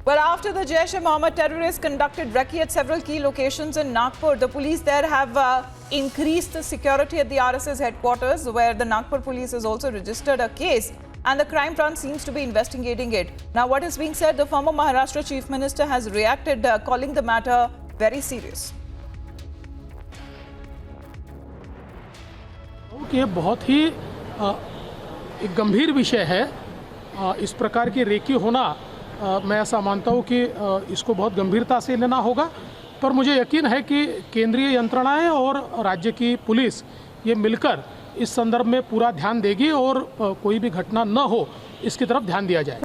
Well, after the Jaish-e-Mohammed terrorists conducted recce at several key locations in Nagpur, the police there have increased the security at the RSS headquarters, where the Nagpur police has also registered a case, and the crime branch seems to be investigating it. Now, what is being said, the former Maharashtra Chief Minister has reacted, calling the matter very serious. ये बहुत ही एक गंभीर विषय है। इस प्रकार की recce होना मैं ऐसा मानता हूँ कि इसको बहुत गंभीरता से लेना होगा, पर मुझे यकीन है कि केंद्रीय यंत्रणाएं और राज्य की पुलिस ये मिलकर इस संदर्भ में पूरा ध्यान देगी और कोई भी घटना न हो इसकी तरफ ध्यान दिया जाए।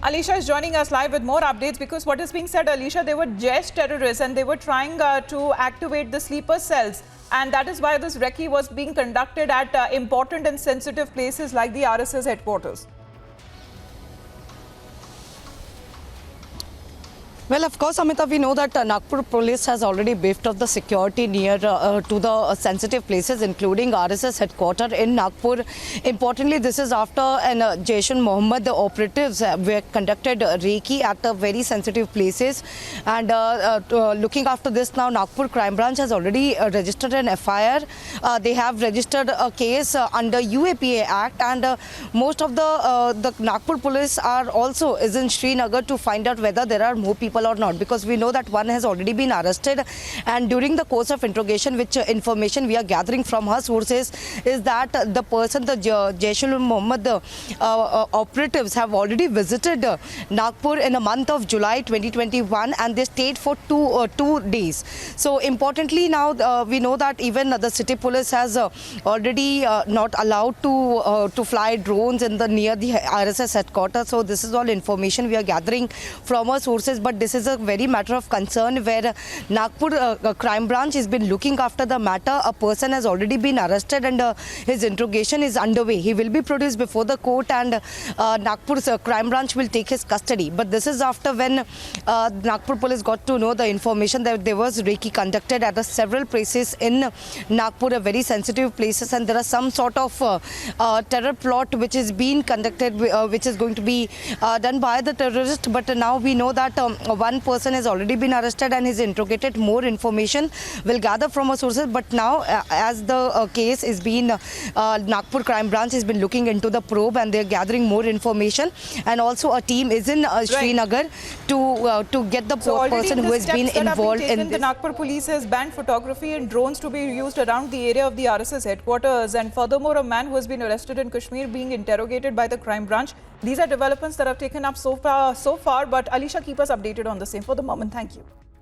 Alisha is joining us live with more updates, because what is being said, Alisha, they were Jaish terrorists and they were trying to activate the sleeper cells, and that is why this recce was being conducted at important and sensitive places like the RSS headquarters. Well, of course, Amita, we know that Nagpur police has already beefed up the security near to the sensitive places, including RSS headquarters in Nagpur. Importantly, this is after Jaish-e-Mohammed operatives were conducted recce at very sensitive places. And looking after this now, Nagpur Crime Branch has already registered an FIR. They have registered a case under UAPA Act, and most of the Nagpur police are also in Srinagar to find out whether there are more people or not, because we know that one has already been arrested. And during the course of interrogation, which information we are gathering from her sources, is that the person, the Jaish-e-Mohammed operatives have already visited Nagpur in the month of July 2021, and they stayed for two days. So importantly now, we know that even the city police has already not allowed to fly drones in the near the RSS headquarters. So this is all information we are gathering from our sources, but this is a very matter of concern where Nagpur Crime Branch has been looking after the matter. A person has already been arrested and his interrogation is underway. He will be produced before the court, and Nagpur's Crime Branch will take his custody. But this is after when Nagpur police got to know the information that there was recce conducted at several places in Nagpur, very sensitive places, and there are some sort of terror plot which is being conducted, which is going to be done by the terrorists. But now we know that one person has already been arrested and is interrogated. More information will gather from our sources. But now, as the case is being, Nagpur Crime Branch has been looking into the probe, and they are gathering more information. And also a team is in Srinagar to get the person who has been involved in this. The Nagpur police has banned photography and drones to be used around the area of the RSS headquarters. And furthermore, a man who has been arrested in Kashmir being interrogated by the crime branch. These are developments that have taken up so far. But Alisha, keep us updated on the same. For the moment, thank you.